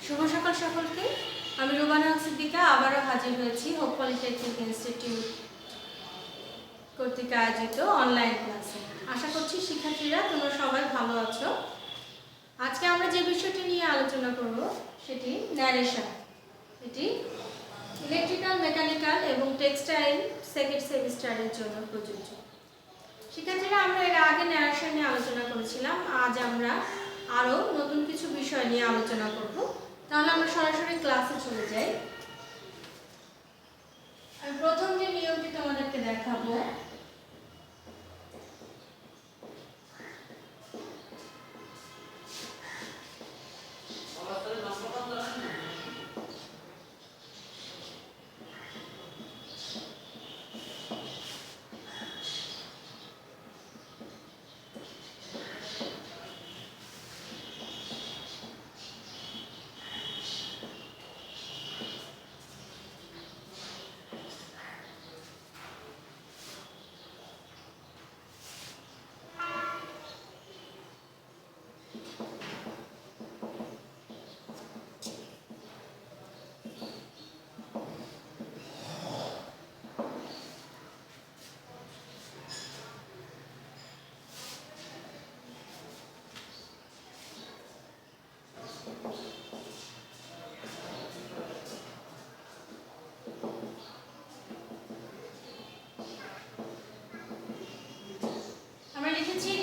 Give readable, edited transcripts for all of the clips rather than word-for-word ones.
শুভ সকাল সকলকে। আমি রুবানা সিদ্দিকা আবারও হাজির হয়েছি হোপ পলিটেকনিক ইনস্টিটিউট কর্তৃক আয়োজিত অনলাইন ক্লাসে। আশা করছি শিক্ষার্থীরা তোমরা সবাই ভালো আছো। আজকে আমরা যে বিষয়টি নিয়ে আলোচনা করব সেটি ন্যারেশন। এটি ইলেকট্রিক্যাল, মেকানিক্যাল এবং টেক্সটাইল সেকেন্ড সেমিস্টারের জন্য প্রযোজ্য। শিক্ষার্থীরা, আমরা এর আগে ন্যারেশন নিয়ে আলোচনা করেছিলাম। আজ আমরা আরও নতুন কিছু বিষয় নিয়ে আলোচনা করব। তাহলে আমরা সরাসরি ক্লাসে চলে যাই। আমি প্রথম যে নিয়মটি তোমাদেরকে দেখাবো,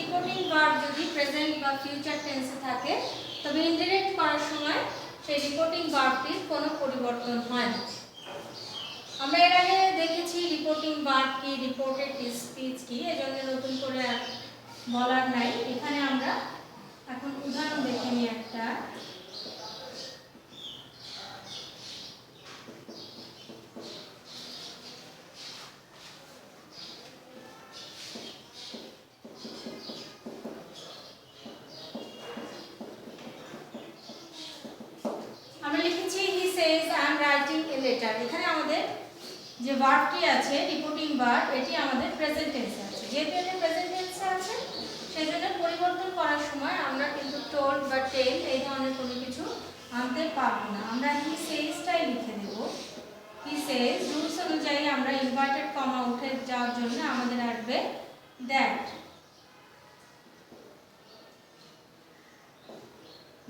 রিপোর্টিং ভার্ব যদি প্রেজেন্ট বা ফিউচার টেন্সে থাকে তবে ইনডিরেক্ট করার সময় সেই রিপোর্টিং ভার্বটির কোনো পরিবর্তন হয় না। আমরা এর আগে দেখেছি রিপোর্টিং ভার্ব কি, রিপোর্টেড স্পিচ কি, এজন্য নতুন করে বলার নাই। এখানে আমরা এখন উদাহরণ দেখে নিই একটা। এখানে আমাদের যে ভার্বটি আছে রিপোর্টিং ভার্ব, এটি আমাদের প্রেজেন্ট টেন্সে আছে। যেহেতু এটা প্রেজেন্ট টেন্সে আছে সেজন্য পরিবর্তন করার সময় আমরা কিন্তু টোল্ড বা টেল এই ধরনের কোনো কিছু আনতে পারবো না। আমরা হি সেজটাই লিখে দেব। হি সেজ রুলস অনুযায়ী আমরা ইনভার্টেড কমা উঠে যাওয়ার জন্য আমাদের আসবে দ্যাট।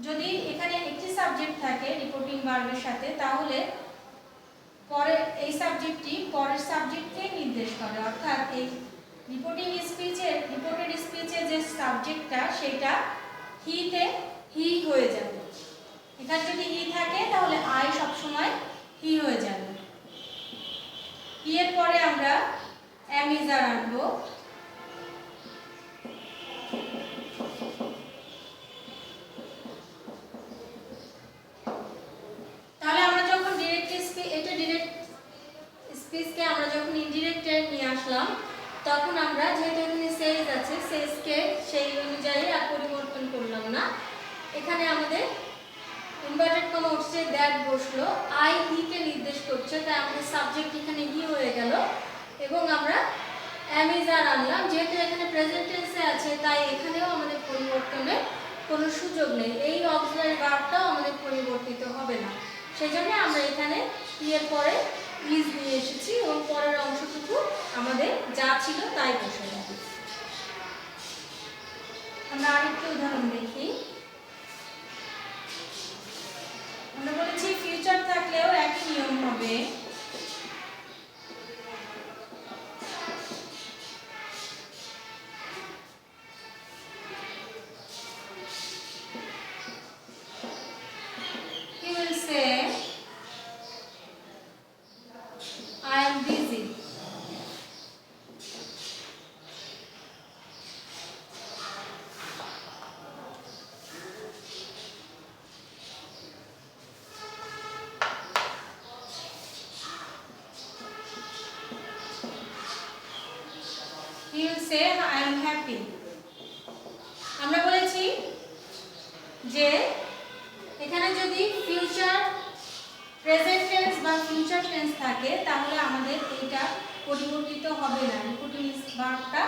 যদি এখানে একটি সাবজেক্ট থাকে রিপোর্টিং ভার্বের সাথে তাহলে পরে এই সাবজেক্টটি পরের সাবজেক্টকে নির্দেশ করে, অর্থাৎ এই রিপোর্টেড স্পিচের যে সাবজেক্টটা সেটা হিতে হি হয়ে যাবে। এখানে যদি হি থাকে তাহলে আই সবসময় হি হয়ে যাবে। হি এর পরে আমরা এম ইজ আর আনবো। স্পিচকে আমরা যখন ইনডিরেক্টে নিয়ে আসলাম তখন আমরা যেহেতু এখানে সেজ আছে সেজকে সেই অনুযায়ী আর পরিবর্তন করলাম না। এখানে আমাদের ইনভার্টেড কমা উঠছে, দ্যাট বসলো, আই হিকে নির্দেশ করছে, তাই আমাদের সাবজেক্ট এখানে হি হয়ে গেল এবং আমরা এম ইজ আর আনলাম। যেহেতু এখানে প্রেজেন্ট টেন্সে আছে তাই এখানেও আমাদের পরিবর্তনের কোনো সুযোগ নেই। এই অক্সিলারি ভার্বটাও আমাদের পরিবর্তিত হবে না। সেজন্য আমরা এখানে হি এর পরে ইজ নিয়ে এসেছি এবং পরের অংশটুকু আমাদের যা ছিল তাই বসে যাবে। আমরা আরেকটা উদাহরণ দেখি। আমরা বলেছি ফিউচার থাকলেও একই নিয়ম হবে। He will say I am busy. He will say I am happy. আমরা বলেছি যে এখানে যদি ফিউচার প্রেজেন্ট টেন্স বা ফিউচার টেন্স থাকে তাহলে আমাদের এটা পরিবর্তিত হবে না, রিপোর্টিং ভার্বটা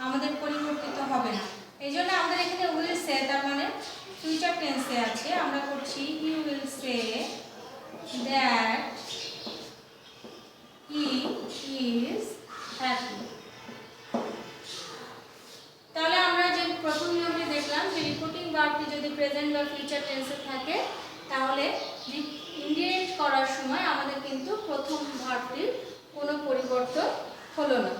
আমাদের পরিবর্তিত হবে না। এই জন্য আমাদের এখানে উইল সে তার মানে ফিউচার টেন্সে আছে। আমরা করছি you will say that he is happy. তাহলে আমরা যে প্রথম নিয়মটি দেখলাম যে রিপোর্টিং ভার্বটি যদি প্রেজেন্ট বা ফিউচার টেন্সে থাকে তাহলে ইনডিরেক্ট করার সময় আমাদের কিন্তু প্রথম ভার্বটির কোনো পরিবর্তন হলো না।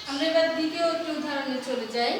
আমরা এবার দ্বিতীয় একটি উদাহরণে চলে যাই।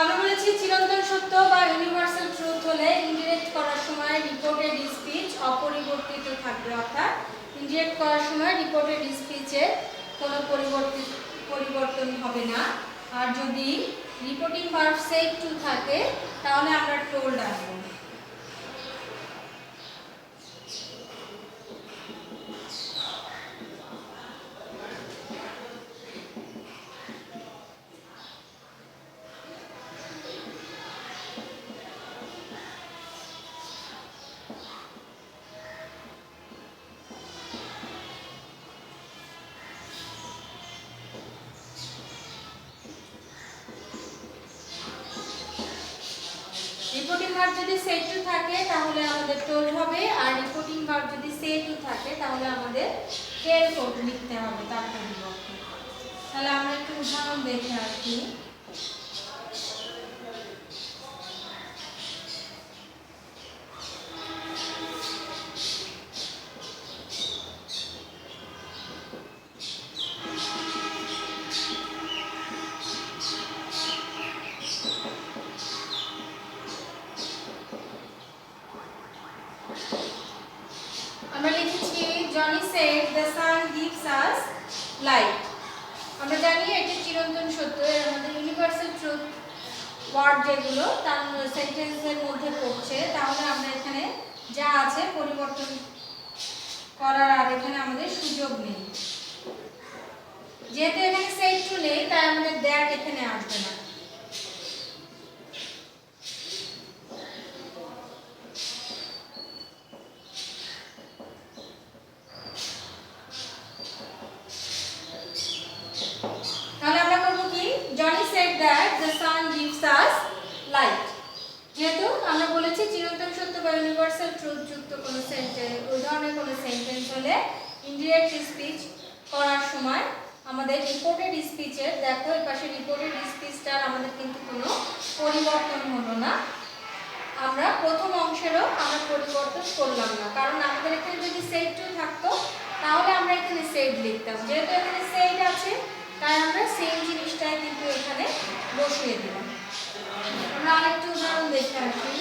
আমরা বলেছি চিরন্তন সত্য বা ইউনিভার্সাল ট্রুথ হলে ইনডিরেক্ট করার সময় রিপোর্টেড স্পিচ অপরিবর্তিত থাকবে, অর্থাৎ ইনডিরেক্ট করার সময় রিপোর্টেড স্পিচে কোনো পরিবর্তন হবে না। আর যদি রিপোর্টিং ভার্ব সেড টু থাকে তাহলে আমরা টোল্ড আসবো। রিপোর্টিং ভার্ব যদি সেড টু থাকে তাহলে আমাদের টোল্ড হবে, আর রিপোর্টিং ভার্ব যদি সে টু থাকে তাহলে আমাদের টেল লিখতে হবে তার পরিবর্তে। তাহলে আমরা একটু উদাহরণ দেখে আসি। আমরা লিখেছি Johnny said the sun gives us light. আমরা জানি এটি চিরন্তন সত্য, এর মধ্যে ইউনিভার্সাল ট্রুথ ওয়ার্ড যেগুলো তার সেন্টেন্সের মধ্যে পড়ছে, তাহলে আমরা এখানে যা আছে পরিবর্তন করার আর এখানে আমাদের সুযোগ নেই। যেহেতু এখানে সেড টু নেই তাই আমাদের দ্যাট এখানে আসবে না। তাহলে আমরা করব কি, Johnny said that the sun gives us light. যেহেতু আমরা বলেছি চিরন্তন সত্য বা ইউনিভার্সাল ট্রুথ যুক্ত কোনো সেন্টেন্স, ওই ধরনের কোনো সেন্টেন্স হলে ইনডিরেক্ট স্পিচ করার সময় আমাদের রিপোর্টেড স্পিচের, দেখো এই পাশে রিপোর্টেড স্পিচটার আমাদের কিন্তু কোনো পরিবর্তন হলো না। আমরা প্রথম অংশেরও আমরা পরিবর্তন করলাম না, কারণ আমাদের এখানে যদি সেড টু থাকতো তাহলে আমরা এখানে সেড লিখতাম। যেহেতু এখানে সেড আছে তাই আমরা সেম জিনিসটাই কিন্তু এখানে বসিয়ে দিলাম। আমরা আরেকটা উদাহরণ দেখে আসি।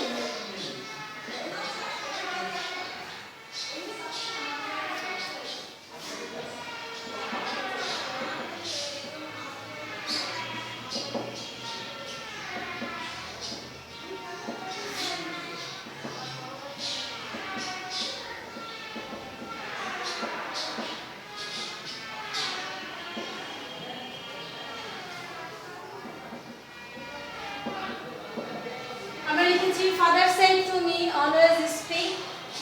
Father said to me always speak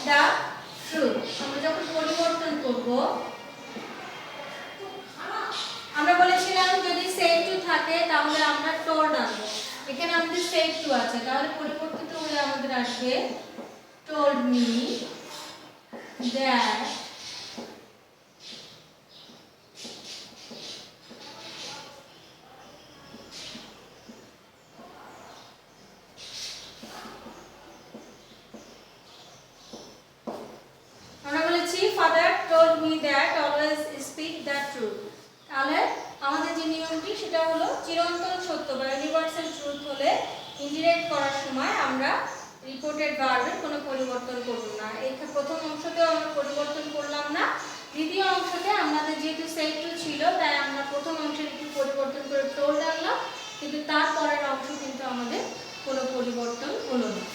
the truth. আমরা যখন পরিবর্তন করব, আমরা বলেছিলাম যদি said to থাকে তাহলে আমরা told আনবো। এখানে আমাদের said to আছে, তাহলে পরিবর্তিত হলে আমাদের আসবে told me that আমরা বলেছি father told me that always speak the truth। তাহলে আমাদের যে নিয়মটি সেটা হলো চিরন্তন সত্য বা ইউনিভার্সাল ট্রুথ হলে ইনডিরেক্ট করার সময় আমরা রিপোর্টেড ভার্বের কোনো পরিবর্তন করব না। এই প্রথম অংশতেও আমরা পরিবর্তন করলাম না। দ্বিতীয় অংশতে আমাদের যেহেতু সেড টু ছিল তাই আমরা প্রথম অংশের একটু পরিবর্তন করে টোল্ড আনলাম, কিন্তু তারপরের অংশ কিন্তু আমাদের কোনো পরিবর্তন হলো না।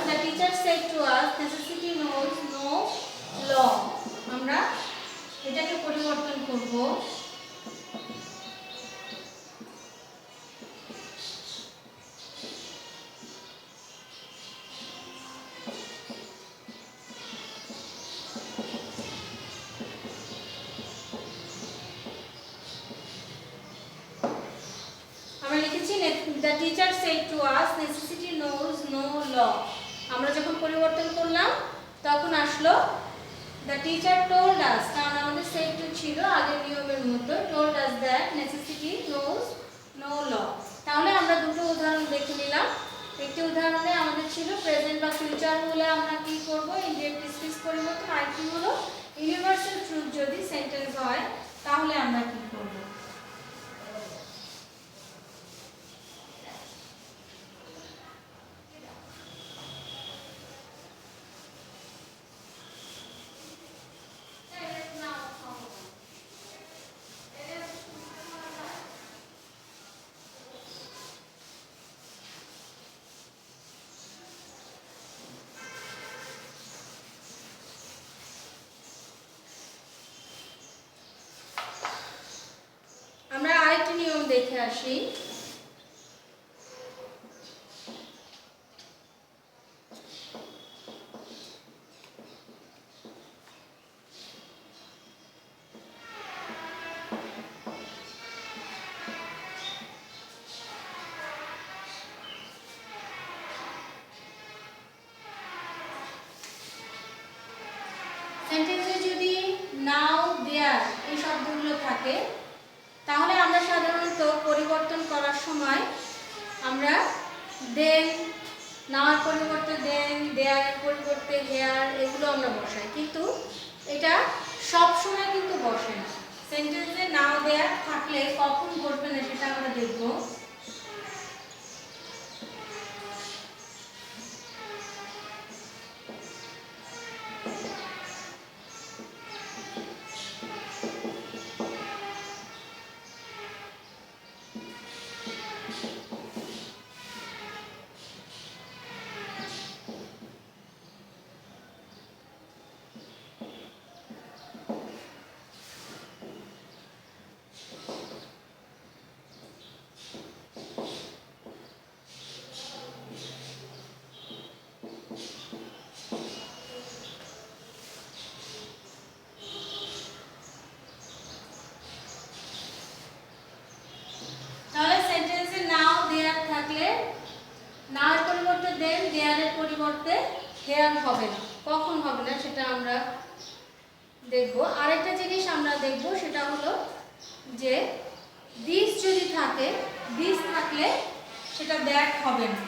The teacher said to us, necessity knows no law। আমরা এটাকে পরিবর্তন করব আমরা লিখেছি the teacher said to us, necessity knows no law। আমরা যখন পরিবর্তন করলাম তখন আসলো the teacher told us, কারণ আমাদের said to ছিল আগের নিয়মের মতো, told us that necessity knows no law। তাহলে আমরা দুটো উদাহরণ দেখে নিলাম। একটি উদাহরণে আমাদের ছিল প্রেজেন্ট বা ফিউচার হলে আমরা কি করব, ইনডিরেক্ট স্পিচ পরিবর্তন। আরেকটি হলো ইউনিভার্সাল ট্রুথ যদি সেন্টেন্স হয় তাহলে আমরা কি করব। দেখে আসি। সেন্টেন্সে যদি নাও দেয়ার এই শব্দগুলো থাকে তাহলে আমরা সাধারণত পরিবর্তন করার সময় আমরা দেন, নাওয়ার পরিবর্তে দেন, দেয়ারের পরিবর্তে হেয়ার এগুলো আমরা বসাই, কিন্তু এটা সব সময় কিন্তু বসে না। সেন্টেন্সে নাও দেয়ার থাকলে কখন বসবে না সেটা আমরা দেখব। নাওয়ার পরিবর্তে দেন, দেয়ারের পরিবর্তে হেয়ার হবে না। কখন হবে না সেটা আমরা দেখব। আরেকটা জিনিস আমরা দেখব সেটা হলো যে দিস যদি থাকে, দিস থাকলে সেটা দ্যাট হবে না।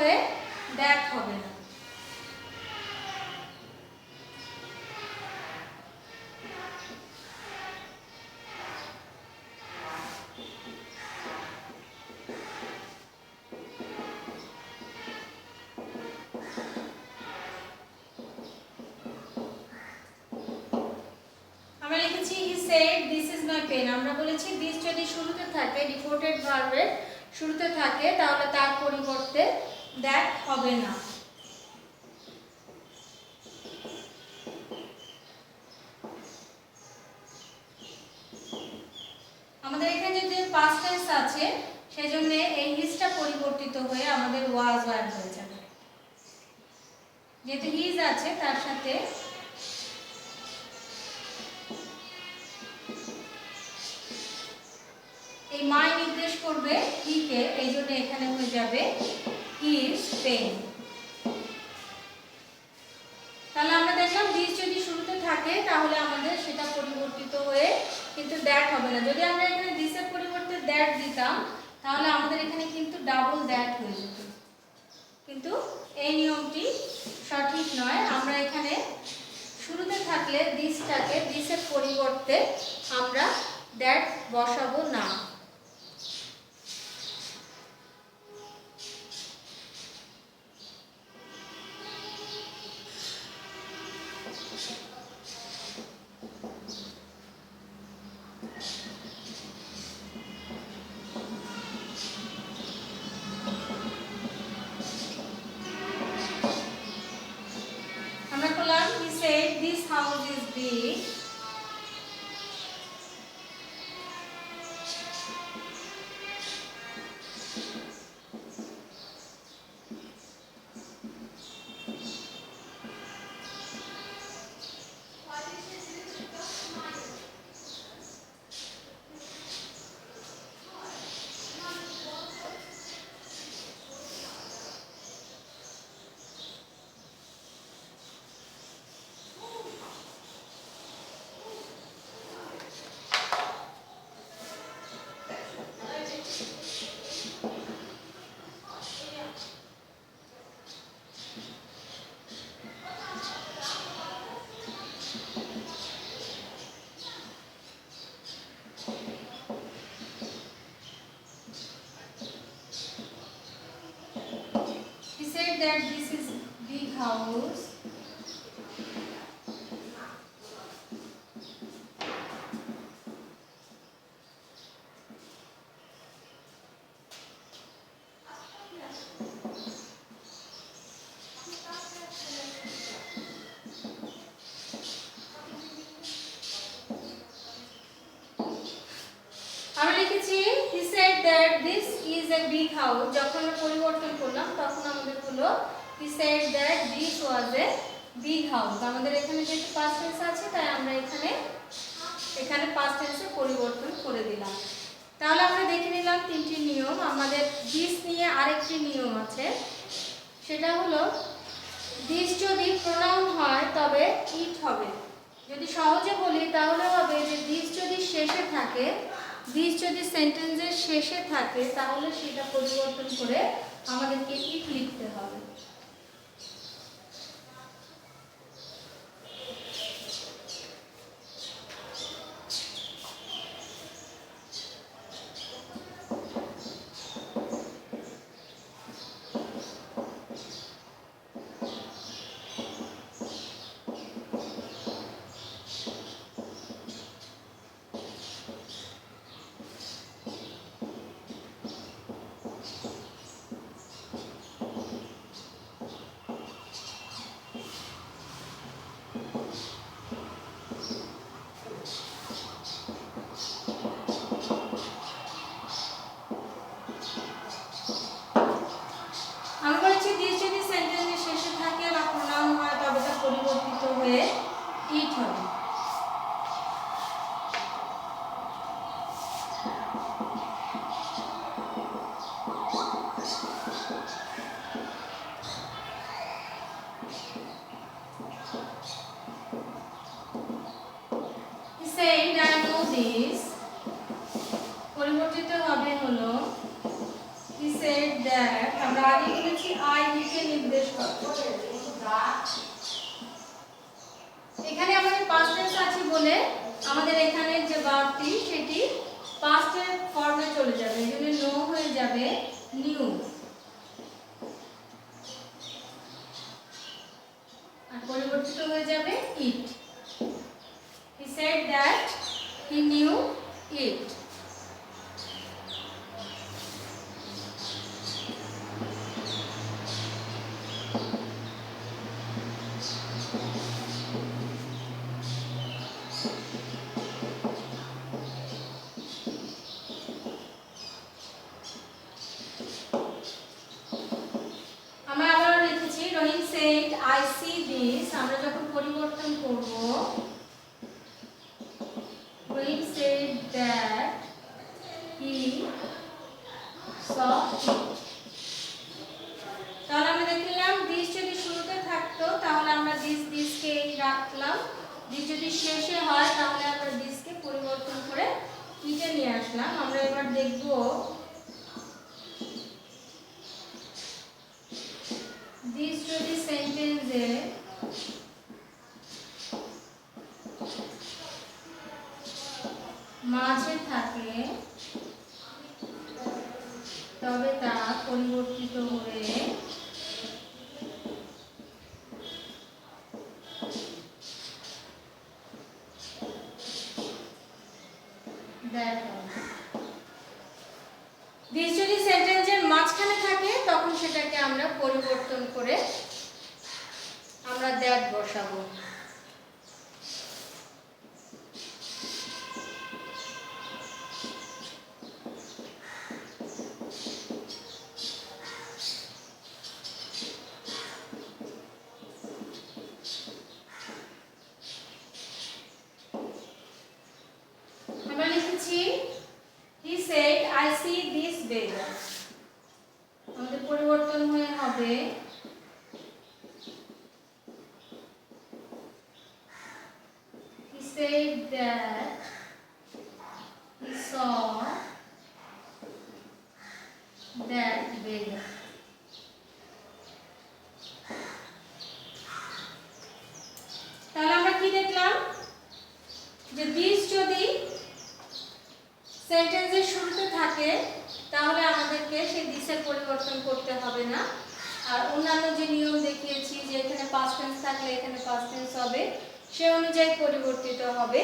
হয়ে দ্যাট হবে না। আমরা লিখেছি he said this is my pen। আমরা বলেছি this যদি শুরুতে থাকে, রিপোর্টেড ভার্বের শুরুতে থাকে, তাহলে তার পরিবর্তে that হবে না। আমাদের এখানে যদি past tense আছে, সেজন্য এই হিজটা পরিবর্তিত হয়ে আমাদের was verb হয়ে যাবে। যেহেতু হিজ আছে, তার সাথে এই মাই নির্দেশ করবে হি কে, এই জন্য এখানে হয়ে যাবে হিজ পেন। তাহলে আমরা দেখলাম দিস যদি শুরুতে থাকে তাহলে আমাদের সেটা পরিবর্তিত হয়ে কিন্তু দ্যাট হবে না। যদি আমরা এখানে দিসের পরিবর্তে দ্যাট দিতাম তাহলে আমাদের এখানে কিন্তু ডাবল দ্যাট হয়ে যেত, কিন্তু এই নিয়মটি সঠিক নয়। আমরা এখানে শুরুতে থাকলে দিসটাকে দিসের পরিবর্তে আমরা দ্যাট বসাবো না। He said this house is big. He said that this is big house. আমরা লিখেছি he said that this is a big house। যখন আমরা পরিবর্তন করলাম তখন আমাদের হলো he said that this was a big house। আমাদের এখানে যেহেতু past tense আছে তাই আমরা এখানে past tense পরিবর্তন করে দিলাম। তাহলে আমরা দেখে নিলাম তিনটি নিয়ম। আমাদের this নিয়ে আরেকটি নিয়ম আছে, সেটা হলো this যদি প্রোনাউন হয় তবে it হবে। যদি সহজে বলি তাহলে হবে যে this যদি শেষে থাকে, দিস যদি সেন্টেন্সের শেষে থাকে তাহলে সেটা পরিবর্তন করে আমাদেরকে ইট লিখতে হবে। পরিবর্তিত হবে হলো he said that আমরা আগে বলেছি আই হি কে নির্দেশ করে। এখানে আমাদের পাস্ট টেন্স আছে বলে আমাদের এখানে যে ভার্বটি সেটি পাস্টের ফর্মে চলে যাবে, এজন্য নো হয়ে যাবে নিউ, আর পরিবর্তিত হয়ে যাবে ইট। He said that he knew it. আমরা আবার লিখেছি রহিম said I see this। আমরা যখন পরিবর্তন করব রহিম said that he saw it। তাহলে আমরা দেখলাম দিস যদি শুরুতে থাকতো তাহলে আমরা দিস কে রাখলাম, দিস যদি শেষে হয় তাহলে আমরা দিস কে পরিবর্তন করে ইটে নিয়ে আসলাম। আমরা এবার দেখব দিস যদি সেন্টেন্সে মাঝে থাকে তবে তা পরিবর্তিত হয়ে দিস যদি সেন্টেন্সের মাঝখানে থাকে তখন সেটাকে আমরা পরিবর্তন করে আমরা দ্যাট বসাবো। আমরা লিখেছি he said I see this beggar। আমাদের পরিবর্তন হয়ে হবে he said that he saw that beggar। তাহলে আমরা কি দেখলাম যে দিস যদি সেন্টেন্সের শুরুতে থাকে তাহলে আমাদেরকে সেই দিসের পরিবর্তন করতে হবে না। আর অন্যান্য যে নিয়ম দেখিয়েছি যে এখানে পাস্ট টেন্স থাকলে এখানে পাস্ট টেন্স হবে সে অনুযায়ী পরিবর্তিত হবে।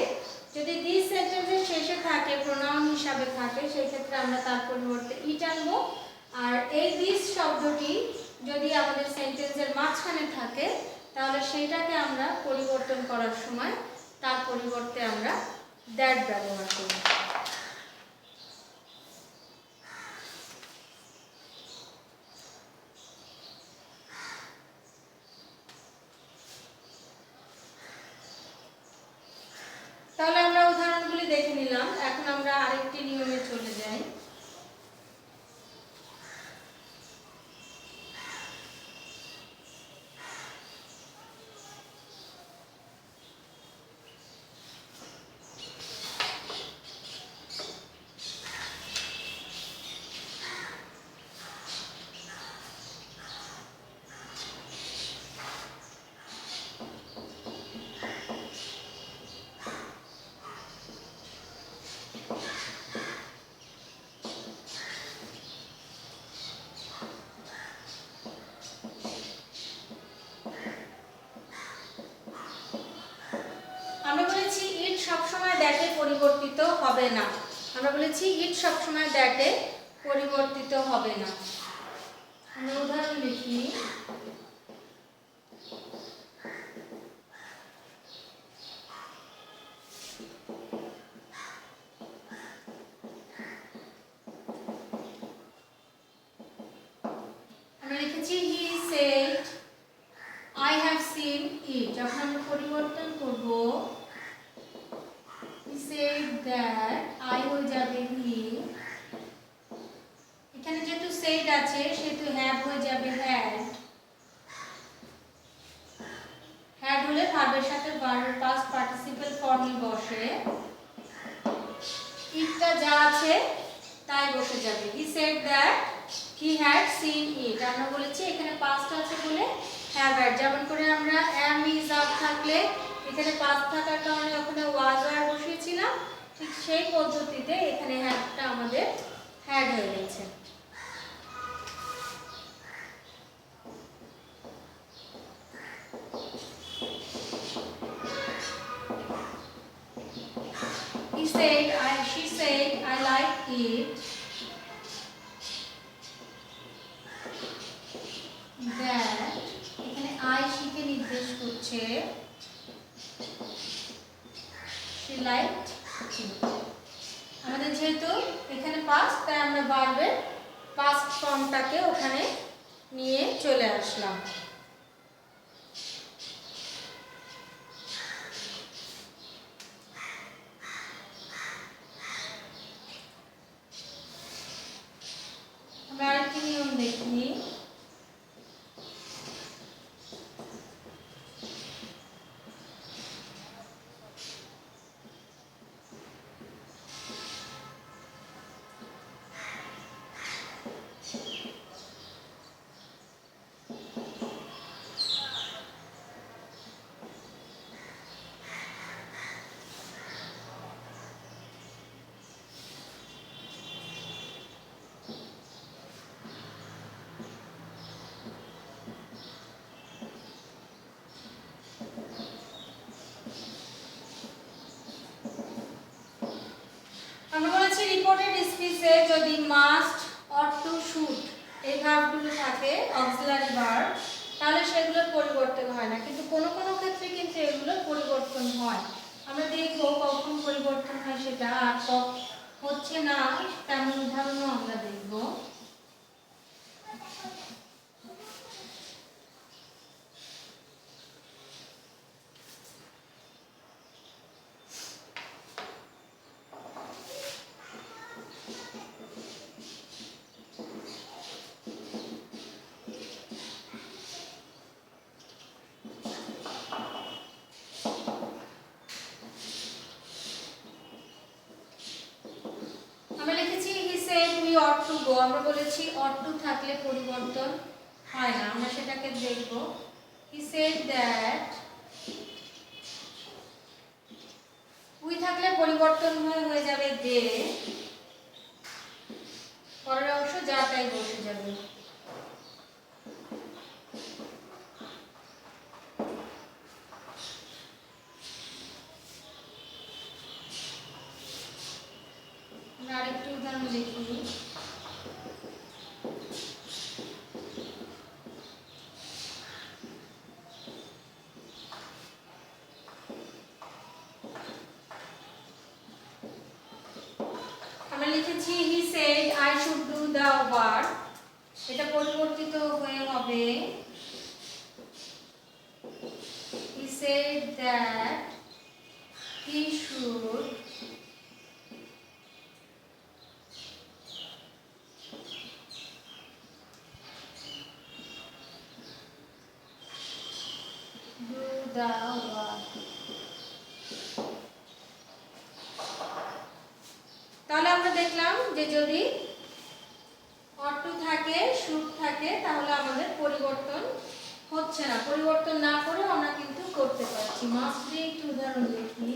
যদি দিস সেন্টেন্সের শেষে থাকে প্রোনাউন হিসাবে থাকে সেই ক্ষেত্রে আমরা তার পরিবর্তে ইট আনবো। আর এই দিস শব্দটি যদি আমাদের সেন্টেন্সের মাঝখানে থাকে তাহলে সেইটাকে আমরা পরিবর্তন করার সময় তার পরিবর্তে আমরা দ্যাট ব্যবহার করব। তাহলে আমরা উদাহরণগুলি দেখে নিলাম, এখন আমরা আরেকটি নিয়মে চলে যাই। আমরা বলেছি ইট সবসময় দ্যাটে পরিবর্তিত হবে না। আমরা বলেছি ইট সবসময় দ্যাটে পরিবর্তিত হবে না। আমরা উদাহরণ লিখি। আমরা লিখেছি he said I have seen it। যখন আমরা পরিবর্তন করব he said that I হয়ে যাবে he, এখানে যেহেতু said আছে সেহেতু have হয়ে যাবে had। had হলে ভার্বের সাথে ভার্বের পাস্ট পার্টিসিপল ফর্মে বসে, ইটটা যা আছে তাই বসে যাবে। he said that he had seen it আমরা বলেছি এখানে past আছে বলে have had যেমন করে আমরা am is are থাকলে এখানে past থাকার কারণে ওখানে was are বসিয়েছিলাম ঠিক সেই পদ্ধতিতে এখানে have টা আমাদের had হয়ে গেছে she said I like it that এখানে I শিখে নির্দেশ করছে she liked it আমাদের যেহেতু এখানে past তাই আমরা ভার্বের past ফর্মটাকে ওখানে নিয়ে চলে আসলাম আমরা আরেকটি নিয়ম দেখি আমরা বলেছি রিপোর্টেড স্পিচে যদি মাস্ট অর টু শুড এই ভার্বগুলো থাকে অক্সিলারি ভার্ব তাহলে সেগুলো পরিবর্তন হয় না কিন্তু কোনো কোনো ক্ষেত্রে কিন্তু এগুলো পরিবর্তন হয় আমরা দেখব কখন পরিবর্তন হয় সেটা আর হচ্ছে না তেমন উদাহরণও আমরা দেখব ought to go আমরা বলেছি ought to থাকলে পরিবর্তন হয় না আমরা সেটাকে দেখব he said that we থাকলে পরিবর্তন হয়ে যাবে they পরের অংশ যা তাই বসে যাবে আরেকটু উদাহরণ দেখি আমরা লিখেছি he said I should do the work এটা পরিবর্তিত হয়ে হবে he said that he should তাহলে আমরা দেখলাম যে যদি ought to থাকে should থাকে তাহলে আমাদের পরিবর্তন হচ্ছে না পরিবর্তন না করে আমরা কিন্তু করতে পারছি মাস্ট দিয়ে একটু উদাহরণ দেখি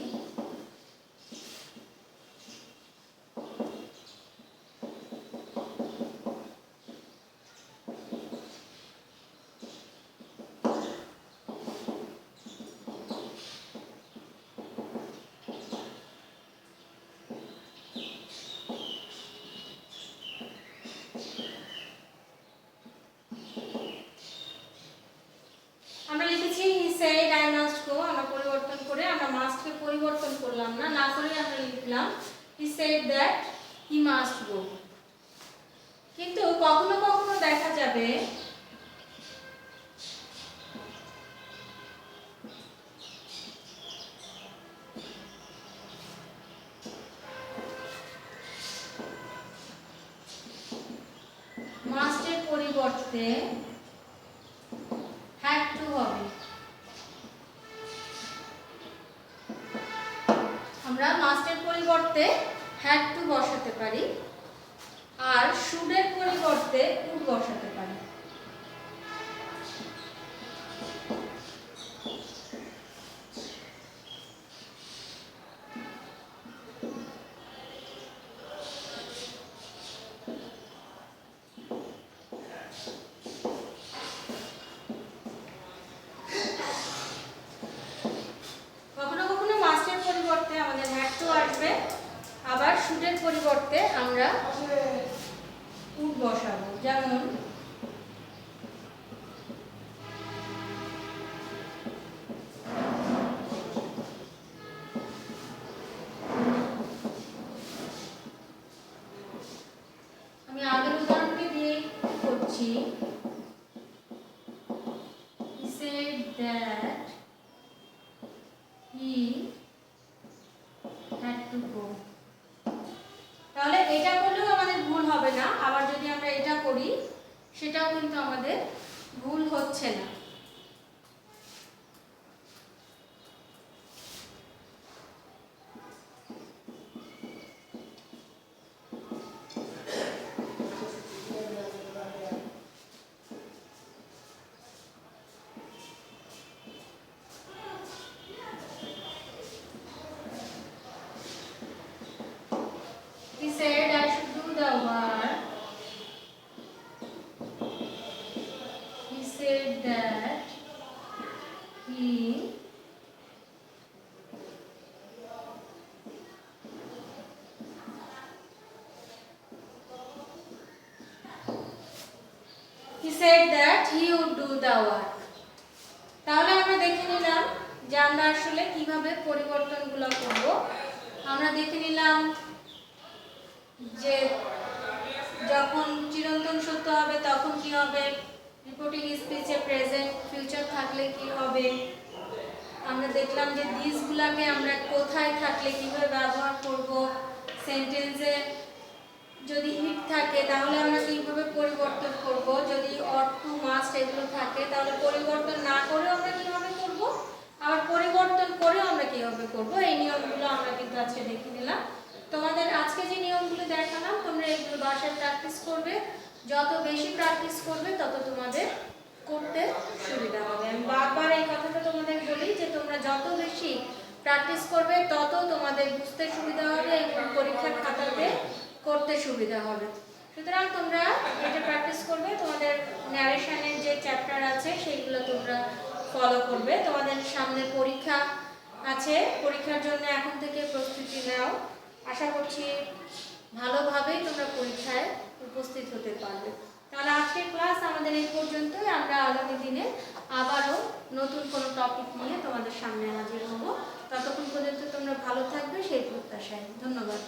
পরিবর্তন করলাম না করে আমরা লিখলাম he said that he must go কিন্তু কখনো কখনো দেখা যাবে must এর পরিবর্তে had to হবে আমরা must এর পরিবর্তে had to বসাতে পারি আর শুডের পরিবর্তে উড বসাতে পারি। কখনো কখনো মাস্টের পরিবর্তে আমাদের হ্যাড টু আসবে, আবার শুডের পরিবর্তে আমরা উড বসাবো। যেমন আমি আগের উদাহরণটি দিয়ে করছি। He said that he had to go. তাহলে এটা করলেও আমাদের ভুল হবে না, আবার যদি আমরা এটা করি সেটাও কিন্তু আমাদের ভুল হচ্ছে না। He said I should do the work. He said that he said that he would do the work. তাহলে আমরা দেখে নিলাম যে আমরা আসলে কিভাবে পরিবর্তনগুলো করব। আমরা দেখে নিলাম যে যখন চিরন্তন সত্য হবে তখন কি হবে, রিপোর্টিং স্পিচে প্রেজেন্ট ফিউচার থাকলে কি হবে। আমরা দেখলাম যে দিসগুলোকে আমরা কোথায় থাকলে কিভাবে ব্যবহার করব, সেন্টেন্সে যদি ইট থাকে তাহলে আমরা কিভাবে পরিবর্তন করব, যদি অর টু মাস্ট এগুলো থাকে তাহলে পরিবর্তন না করেও আমরা কিভাবে করব, আবার পরিবর্তন করেও আমরা কিভাবে করব। এই নিয়মগুলো আমরা কিন্তু আজকে দেখে নিলাম। তোমাদের আজকে যে নিয়মগুলো দেখালাম তোমরা এগুলো বাসায় প্র্যাকটিস করবে, যত বেশি প্র্যাকটিস করবে তত তোমাদের করতে সুবিধা হবে। আমি বারবার এই কথাটা তোমাদের বলি যে তোমরা যত বেশি প্র্যাকটিস করবে তত তোমাদের বুঝতে সুবিধা হবে এবং পরীক্ষার খাতাতে করতে সুবিধা হবে। সুতরাং তোমরা এটা প্র্যাকটিস করবে, তোমাদের ন্যারেশনের যে চ্যাপ্টার আছে সেইগুলো তোমরা ফলো করবে। তোমাদের সামনে পরীক্ষা আছে, পরীক্ষার জন্য এখন থেকে প্রস্তুতি নাও। আশা করছি ভালোভাবেই তোমরা পরীক্ষায় উপস্থিত হতে পারবে। তাহলে আজকের ক্লাস আমাদের এই পর্যন্তই। আমরা আগামী দিনে আবারও নতুন কোনো টপিক নিয়ে তোমাদের সামনে হাজির হব। ততক্ষণ পর্যন্ত তোমরা ভালো থাকবে সেই প্রত্যাশায়। ধন্যবাদ।